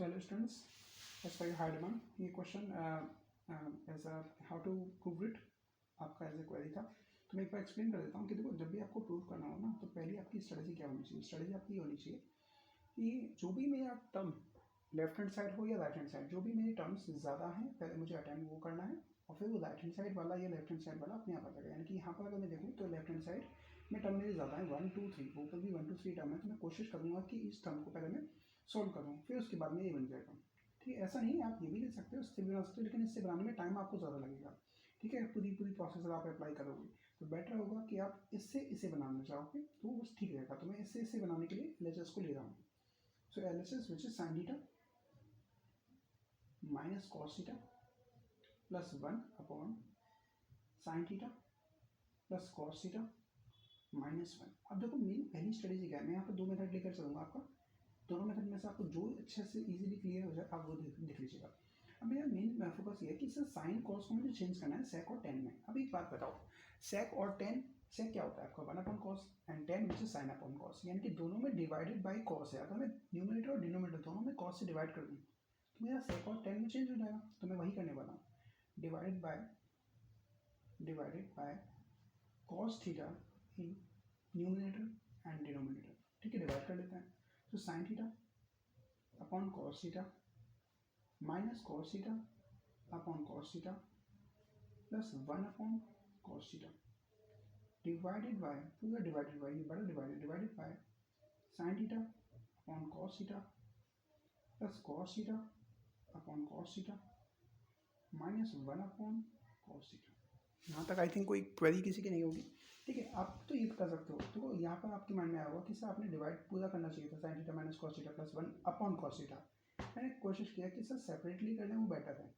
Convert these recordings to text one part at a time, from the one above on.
So hello students, as per your high demand, ये question as a how to prove it आपका as a query था। तो मैं एक बार एक्सप्लेन कर देता हूँ कि देखो, जब भी आपको प्रूव करना हो ना, तो पहले आपकी स्ट्रेटजी क्या होनी चाहिए। स्ट्रेटजी आपकी होनी चाहिए कि जो भी मेरा टर्म लेफ्ट हैंड साइड हो या राइट हैंड साइड, जो भी मेरी टर्म्स ज़्यादा हैं, पहले मुझे अटेम्प्ट वो करना है, और फिर वो राइट हैंड साइड वाला या लेफ्ट हैंड साइड वाला अपने आप आ जाएगा। यानी कि यहाँ पर अगर मैं देखूँ तो लेफ्ट हैंड साइड में टर्म मेरे ज़्यादा है 1 2 3, ऊपर भी 1 2 3 टर्म है, तो मैं कोशिश करूँगा कि इस टर्म को पहले मैं सोल्व करूँ, फिर उसके बाद में ये बन जाएगा। ठीक है, ऐसा नहीं है, आप ये भी ले सकते हो, इससे भी बना सकते हो, लेकिन इससे बनाने में टाइम आपको ज़्यादा लगेगा। ठीक है, पूरी प्रोसेस आप अप्लाई करोगे तो बेटर होगा कि आप इससे इसे बनाना चाहोगे तो बस ठीक रहेगा। तो मैं इससे इसे बनाने के लिए LHS को ले रहा हूँ। सो LHS which is sine theta minus cos theta plus 1 upon sine theta plus cos theta minus 1। अब देखो, मेरी पहली स्ट्रेटेजी क्या है, मैं यहाँ पर दो मेथड लेकर चलूँगा आपका। दोनों मेथड में से आपको जो अच्छे से इजीली क्लियर हो जाए आप वो देख लीजिएगा। अब मेरा मेन फोकस ये है कि सर साइन कॉस को मुझे चेंज करना है सेक और टेन में। अब एक बात बताओ, सेक और टेन, सेक क्या होता है आपका 1 upon cos and ten which is sine upon cos, यानी कि दोनों में डिवाइडेड बाई कॉस है। अगर मैं न्यूमरेटर और डिनोमिनेटर दोनों में कॉस से डिवाइड कर दूँ तो मेरा सेक और टेन में चेंज हो जाएगा। तो मैं वही करने वाला हूँ, divided by cos theta in numerator and denominator. ठीक है, डिवाइड कर लेते हैं। तो sine theta upon cos theta minus cos theta upon cos theta plus 1 upon cos theta divided by, पूरा डिवाइडेड बाय, ये बड़ा divided by sine theta upon cos theta plus cos theta upon cos theta minus 1 upon cos theta. यहाँ तक I think कोई query किसी की नहीं होगी। ठीक है, आप तो ये कर सकते हो। तो यहाँ पर आपके माइंड में आया होगा कि सर आपने डिवाइड पूरा करना चाहिए था, sine theta minus cos theta plus 1 upon cos theta. मैंने कोशिश किया कि सर सेपरेटली करना वो बेटर है।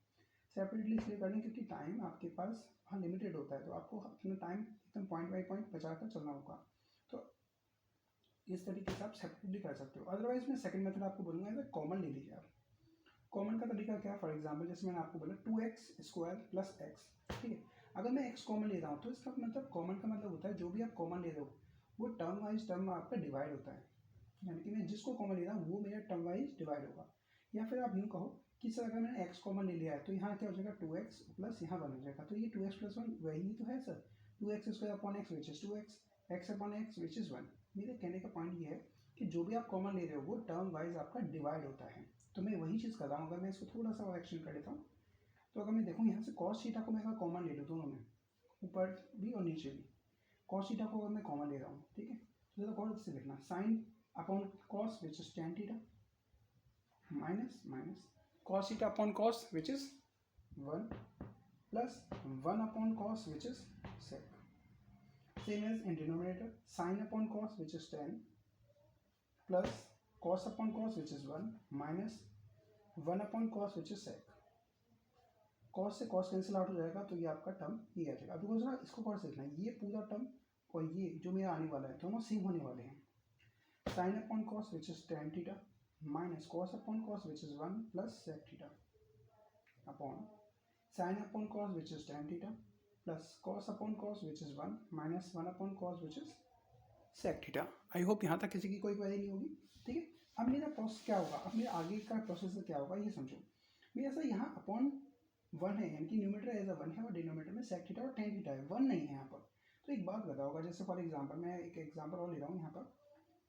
सेपरेटली इसलिए करना क्योंकि टाइम आपके पास लिमिटेड होता है, तो आपको अपना टाइम एकदम पॉइंट बाई पॉइंट बचा कर चलना होगा। तो इस तरीके से आप सेपरेटली कर सकते हो। अदरवाइज मैं सेकंड मेथड आपको बोलूँगा, अगर कॉमन ले लीजिए आप। कॉमन का तरीका क्या है, फॉर एग्जाम्पल जैसे मैंने आपको बोला 2x² प्लस एक्स। ठीक है, अगर मैं x कॉमन ले रहा हूँ तो इसका मतलब, कॉमन का मतलब होता है जो भी आप कॉमन ले रहे हो वो टर्म वाइज टर्म आपका डिवाइड होता है। यानी कि मैं जिसको कॉमन ले रहा हूँ वो मेरा टर्म वाइज डिवाइड होगा। या फिर आप यूँ कहो कि सर अगर मैंने x कॉमन ले लिया है तो यहाँ क्या हो जाएगा 2x प्लस यहाँ 1 हो जाएगा। तो ये 2x प्लस 1 वही तो है sir, 2x² upon x which is 2x, x upon x which is 1। मेरे कहने का पॉइंट ये है कि जो भी आप कॉमन ले रहे हो वो टर्म वाइज आपका डिवाइड होता है। तो मैं वही चीज़ कर रहा हूँ। अगर मैं इसको थोड़ा सा और एक्सटेंड कर लेता हूँ तो अगर मैं देखूँ यहाँ से कॉस थीटा को मैं अगर कॉमन ले लूँ, दोनों में ऊपर भी और नीचे भी कॉस थीटा को अगर मैं कॉमन ले रहा हूँ, ठीक है, तो ज़रा गौर से देखना, sine upon cos which is tan theta minus cos theta upon cos which is 1 plus 1 upon cos which is sec. Same as in denominator, sine upon cos which is 10 plus cos upon cos which is 1 minus 1 upon cos which is sec. Cos से cos cancel out हो जाएगा तो ये आपका term ये आ जाएगा। अब जरा इसको कौन से देखना है, ये पूरा टर्म और ये जो मेरा आने वाला है दोनों सेम होने वाले हैं। Sine upon cos which is tan theta minus cos upon cos which is 1 plus sec theta upon sine upon cos which is tan theta plus cos upon cos which is 1 minus 1 upon cos which is sec theta. I hope यहाँ तक किसी की कोई query नहीं होगी। ठीक है, अब मेरा प्रोसेस क्या होगा, अब मेरा आगे का प्रोसेस क्या होगा ये समझो। मेरा सर यहाँ अपॉन 1 है, यानी कि न्यूमरेटर एज अ 1 है और डिनोमिनेटर में सेक थीटा और टेन थीटा है, 1 नहीं है यहाँ पर। तो एक बात बताओगा, जैसे फॉर एग्जांपल मैं एक एग्जांपल और ले रहा हूँ,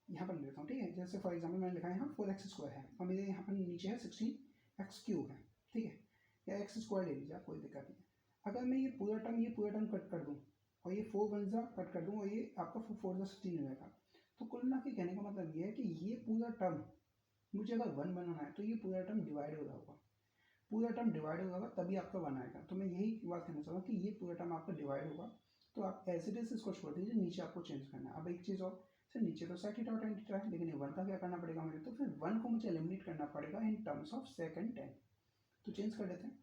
यहाँ पर ले लेता हूँ। ठीक है, जैसे फॉर एग्जांपल मैंने लिखा है यहाँ 4x² है और मेरे यहाँ पर नीचे है 16x³ है। ठीक है, या x² ले लीजिए आप, कोई दिक्कत नहीं है। अगर मैं ये पूरा टर्म कट कर दूँ और ये 4 वन जा कट कर दूँ और ये आपका 4 जा 16 हो जाएगा, तो कुल मिला के कहने का मतलब ये है कि ये पूरा टर्म मुझे अगर 1 बनाना है तो ये पूरा टर्म डिवाइड हो रहा होगा, पूरा टर्म डिवाइड होगा तभी आपका 1 आएगा। तो मैं यही बात कहना चाहूँगा कि ये पूरा टर्म आपका डिवाइड होगा, तो आप एज इट इज इसको छोड़ दीजिए, नीचे आपको चेंज करना है। अब एक चीज़ और, सर नीचे तो सेक थीटा और टेन थीटा है, लेकिन ये 1 का क्या करना पड़ेगा मुझे, तो फिर 1 को मुझे एलिमिनेट करना पड़ेगा in terms of sec and tan. तो चेंज कर देते हैं,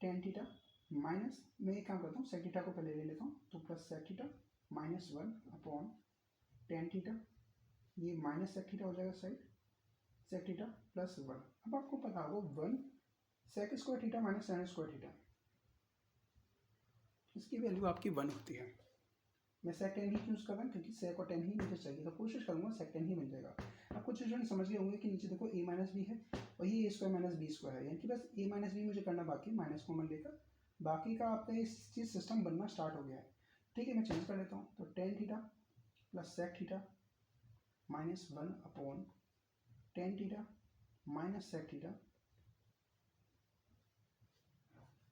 टेन थीटा माइनस, मैं एक काम करता हूँ सेक थीटा को पहले ले लेता हूँ, तो plus sec theta minus 1 upon tan theta, ये माइनस सेक थीटा हो जाएगा साइड, सेक थीटा प्लस 1। अब आपको पता होगा 1 sec square theta minus tan square theta, इसकी वैल्यू आपकी 1 होती है। मैं सेक टेन ही चूज़ कर रहा हूँ क्योंकि सेक और टेन ही मुझे चाहिए, तो कोशिश करूँगा सेक टेन ही मिल जाएगा। अब कुछ स्टूडेंट समझ गए होंगे कि नीचे देखो ए माइनस बी है और ये ए स्क्वायर माइनस बी स्क्वायर है, यानी कि बस ए माइनस बी मुझे करना बाकी, माइनस कॉमन लेकर बाकी का आपका इस चीज़ सिस्टम बनना स्टार्ट हो गया है। ठीक है, मैं चेंज कर लेता हूँ, तो tan theta plus sec theta minus one upon tan theta minus sec theta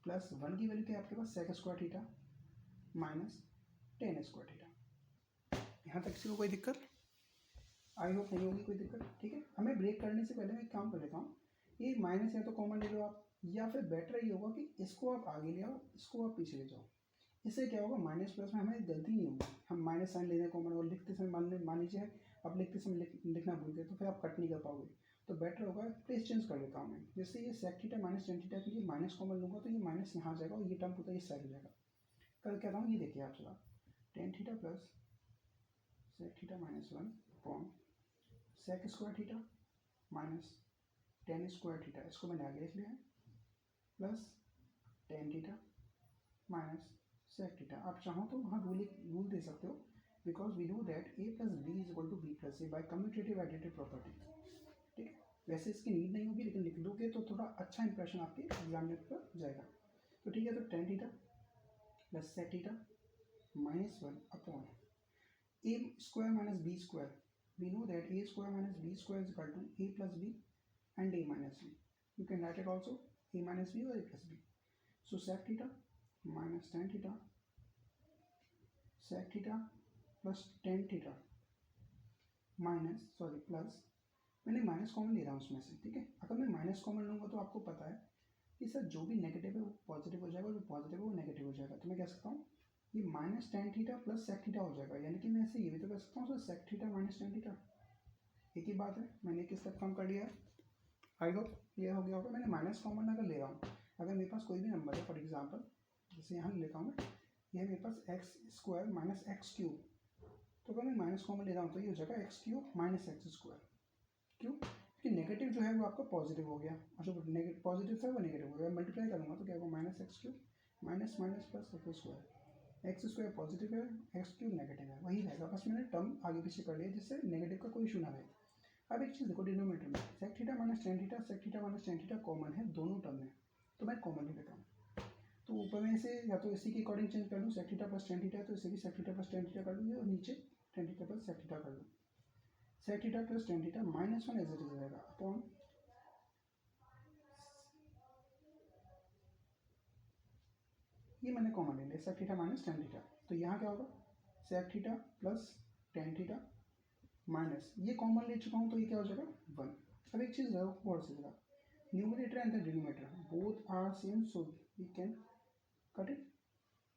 plus one की वैल्यू क्या है आपके पास, sec square theta minus tan square theta. यहाँ तक किसी को कोई दिक्कत? आई होप नहीं होगी कोई दिक्कत। ठीक है, हमें ब्रेक करने से पहले मैं एक काम कर लेता हूँ, ये माइनस या तो कॉमन ले लो आप, या फिर बेटर ये होगा कि इसको आप आगे ले आओ, इसको आप पीछे ले जाओ। इससे क्या होगा, माइनस प्लस में हमें गलती नहीं होगी। हम माइनस साइन ले रहे हैं कॉमन और लिखते समय मान लीजिए आप लिखते समय लिखना भूल गए तो फिर आप कट नहीं कर पाओगे, तो बेटर होगा प्लेस चेंज कर लेता हूँ मैं। जैसे ये sec theta minus tan theta के लिए माइनस कॉमन लूँगा तो ये माइनस यहाँ आ जाएगा और ये टर्म पूरा इस साइड हो जाएगा। कल कहता हूँ, ये देखिए आप जरा, tan theta plus sec theta minus one upon sec square theta minus tan square theta, इसको मैंने आगे लिख लिया है, plus tan theta minus sec theta. आप चाहो तो वहाँ रूल दे सकते हो, because we know that A plus B is equal to B plus A by commutative additive property. ठीक है, वैसे इसकी नीड नहीं होगी लेकिन लिख दोगे तो थोड़ा अच्छा इंप्रेशन आपके एग्जाम में पर जाएगा। तो ठीक है, तो tan theta plus sec theta minus one upon A square minus B square. We know that A square minus B square is equal to A plus B and A minus B. You can write it also A minus B और A plus B. So sec theta minus tan theta sec theta plus tan theta minus plus, मैंने minus common ले रहा हूँ उसमें से। ठीक है, अगर मैं माइनस कॉमन लूँगा तो आपको पता है कि सर जो भी नेगेटिव है वो पॉजिटिव हो जाएगा, जो पॉजिटिव है वो नेगेटिव हो जाएगा। तो मैं कह सकता हूँ ये minus tan theta plus sec theta हो जाएगा, यानी कि मैं ऐसे ये भी तो कह सकता हूँ sir sec theta minus tan theta, एक ही बात है। मैंने एक स्टेप कम कर लिया है, आई होप क्लियर हो गया होगा। मैंने माइनस कॉमन अगर ले रहा हूँ, अगर मेरे पास कोई भी नंबर है, फॉर एग्जाम्पल जैसे यहाँ लेता हूँ मैं, ये मेरे पास x square minus x cube, तो अगर मैं माइनस कॉमन ले रहा हूँ तो ये हो जाएगा x cube minus x square. क्यों? क्योंकि नेगेटिव जो है वो आपका पॉजिटिव हो गया और जो पॉजिटिव था वो नेगेटिव हो गया। मल्टीप्लाई करूँगा तो क्या होगा, minus x cube minus minus plus x square. X square positive है, एक्स क्यूब नेगेटिव है, वही रहेगा, बस मैंने टर्म आगे पीछे कर लिया जिससे नेगेटिव का कोई इशू ना रहे। अब एक चीज़ देखो, डिनोमिनेटर में sec theta minus tan theta sec theta minus tan theta common है दोनों टर्म में, तो मैं कॉमन ले लेता हूँ। तो ऊपर में इसे या तो इसी के अकॉर्डिंग चेंज कर लूँ, sec theta plus tan theta है तो इसे भी sec theta plus tan theta कर लूँगी और नीचे tan theta plus sec theta कर लूँ। Sec theta plus tan theta minus one as it is रहेगा अपॉन ये मैंने कॉमन ले लिया sec theta minus tan theta, तो यहाँ क्या होगा sec theta plus tan theta minus ये कॉमन ले चुका हूँ तो ये क्या हो जाएगा वन। अब एक चीज़ रहो और से जरा, numerator and the denominator both are same so we can cut it.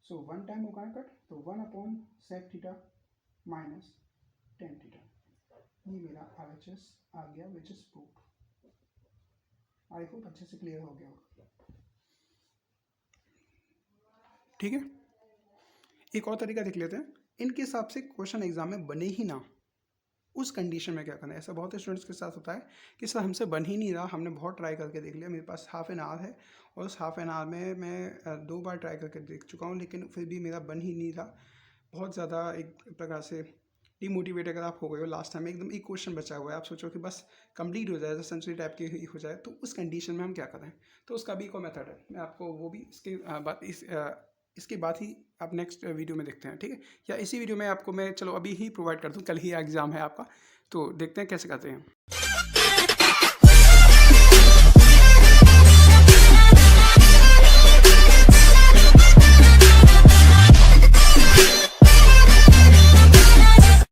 So one time होगा कट, तो one upon sec theta minus tan theta, ये मेरा RHS आ गया which is proof. I hope अच्छे से क्लियर हो गया होगा। ठीक है, एक और तरीका देख लेते हैं, इनके हिसाब से क्वेश्चन एग्जाम में बने ही ना, उस कंडीशन में क्या करना है। ऐसा बहुत स्टूडेंट्स के साथ होता है कि सर हमसे बन ही नहीं रहा, हमने बहुत ट्राई करके देख लिया, मेरे पास हाफ एन आवर है और उस हाफ एन आवर में मैं 2 बार ट्राई करके देख चुका हूँ लेकिन फिर भी मेरा बन ही नहीं रहा। बहुत ज़्यादा एक प्रकार से डिमोटिवेट अगर आप हो गए हो, लास्ट टाइम एकदम एक क्वेश्चन बचा हुआ है, आप सोचो कि बस कंप्लीट हो जाए, सेंचुरी टाइप की ही हो जाए, तो उस कंडीशन में हम क्या करें। तो उसका भी एक और मेथड है, मैं आपको वो भी इसके बाद ही आप नेक्स्ट वीडियो में देखते हैं। ठीक है, या इसी वीडियो में आपको मैं चलो अभी ही प्रोवाइड कर दूं, कल ही एग्ज़ाम है आपका, तो देखते हैं कैसे करते हैं।